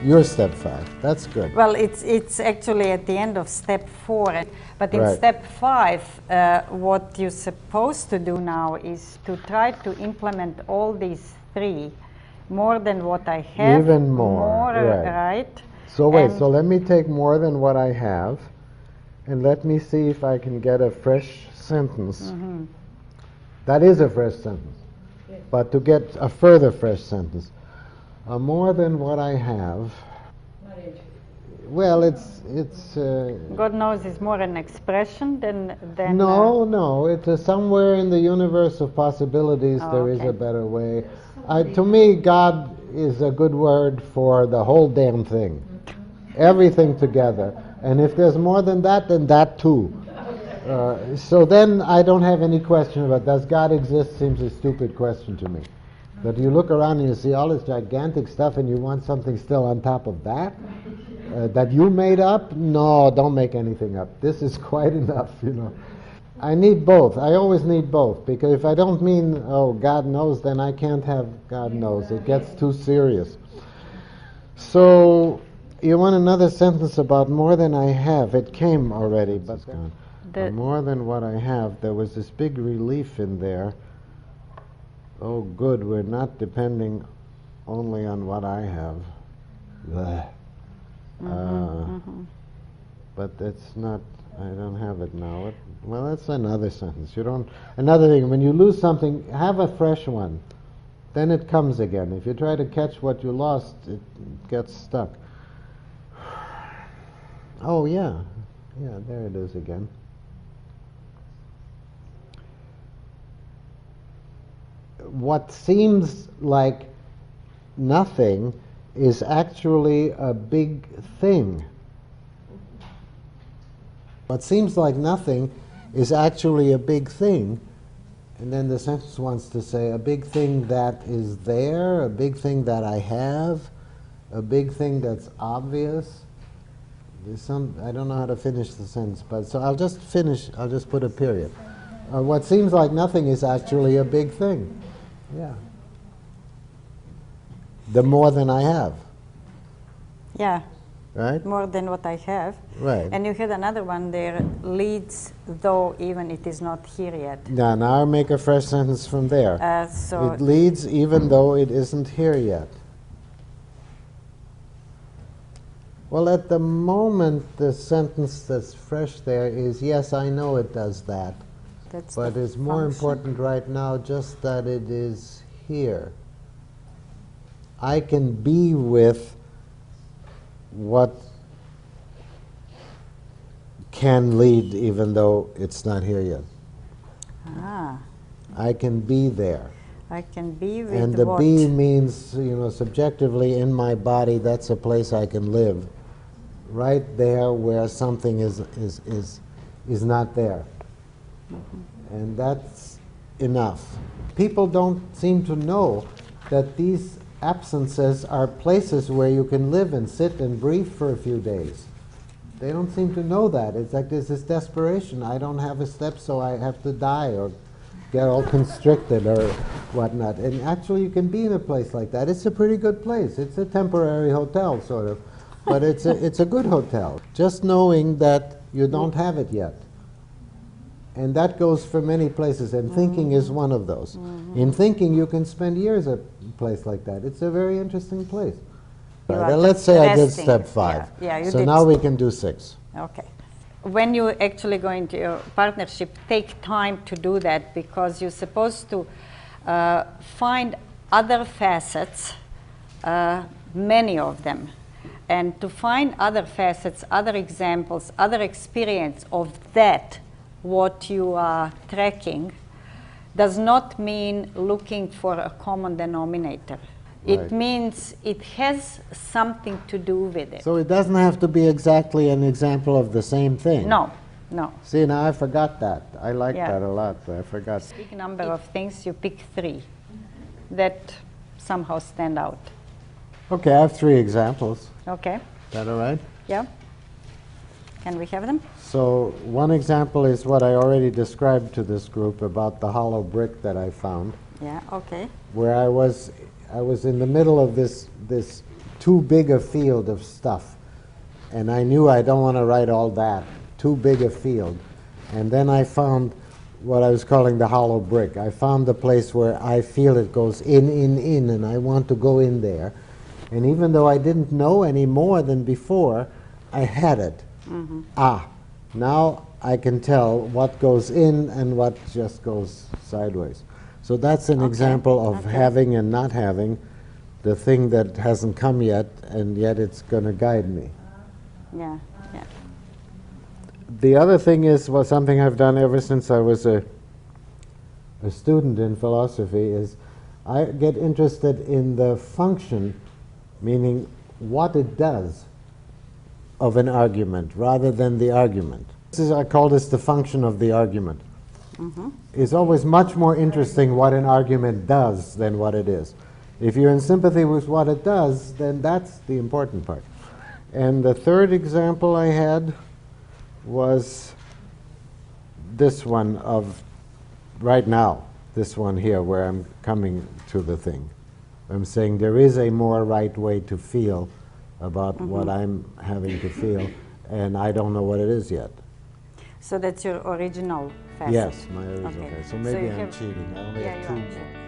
You're step 5. That's good. Well, it's actually at the end of step 4, but in Right. step 5, what you're supposed to do now is to try to implement all these 3, more than what I have. Even more, right. Right? So wait, And so let me take more than what I have, and let me see if I can get a fresh sentence. That is a fresh sentence. But to get a further fresh sentence, more than what I have. Well, it's. God knows it's more an expression than. No, it's somewhere in the universe of possibilities. There is okay. a better way. To me, God is a good word for the whole damn thing, everything together. And if there's more than that, then that too. So then I don't have any question about does God exist. Seems a stupid question to me. But you look around and you see all this gigantic stuff, and you want something still on top of that. That you made up? No, don't make anything up. This is quite enough, you know. I need both. I always need both, because if I don't mean, oh, God knows, then I can't have God knows. It gets too serious. So, you want another sentence about more than I have. It came already, but it's gone. More than what I have. There was this big relief in there. Oh, good, we're not depending only on what I have. Blech. But that's not, I don't have it now. Well, that's another sentence. Another thing, when you lose something, have a fresh one. Then it comes again. If you try to catch what you lost, it gets stuck. Oh, yeah. Yeah, there it is again. What seems like nothing is actually a big thing. What seems like nothing is actually a big thing. And then the sentence wants to say a big thing that is there, a big thing that I have, a big thing that's obvious. I don't know how to finish the sentence, but so I'll just put a period. What seems like nothing is actually a big thing. Yeah. The more than I have. Yeah. Right? More than what I have. Right. And you had another one there, leads though even it is not here yet. Now I'll make a fresh sentence from there. So it leads even though it isn't here yet. Well, at the moment, the sentence that's fresh there is, yes, I know it does that. But it's more important right now just that it is here. I can be with what can lead even though it's not here yet. I can be there. I can be with and the what? be means, subjectively in my body, that's a place I can live. Right there where something is not there. And that's enough. People don't seem to know that these absences are places where you can live and sit and breathe for a few days. They don't seem to know that. It's like there's this desperation. I don't have a step, so I have to die or get all constricted or whatnot. And actually you can be in a place like that. It's a pretty good place. It's a temporary hotel, sort of. But it's a good hotel. Just knowing that you don't have it yet. And that goes for many places, and thinking is one of those. In thinking, you can spend years at a place like that. It's a very interesting place. Then let's say I did step 5. Yeah, so now we can do 6. Okay. When you actually go into your partnership, take time to do that, because you're supposed to find other facets, many of them. And to find other facets, other examples, other experience of that, what you are tracking, does not mean looking for a common denominator. Right. It means it has something to do with it. So it doesn't have to be exactly an example of the same thing. No, no. See, now I forgot that. I like that a lot, but I forgot. Big number of things, you pick 3 that somehow stand out. Okay, I have 3 examples. Okay. Is that all right? Yeah. Can we have them? So one example is what I already described to this group about the hollow brick that I found. Yeah, okay. Where I was in the middle of this too big a field of stuff. And I knew I don't want to write all that, too big a field. And then I found what I was calling the hollow brick. I found the place where I feel it goes in, and I want to go in there. And even though I didn't know any more than before, I had it. Now I can tell what goes in and what just goes sideways. So that's an example of having and not having, the thing that hasn't come yet, and yet it's going to guide me. Yeah, yeah. The other thing is, well, something I've done ever since I was a student in philosophy, is I get interested in the function, meaning what it does, of an argument rather than the argument. I call this the function of the argument. It's always much more interesting what an argument does than what it is. If you're in sympathy with what it does, then that's the important part. And the third example I had was this one of right now, this one here, where I'm coming to the thing. I'm saying there is a more right way to feel about what I'm having to feel, and I don't know what it is yet. So that's your original facet? Yes, my original Okay. facet. So maybe you I'm cheating. I only have two more.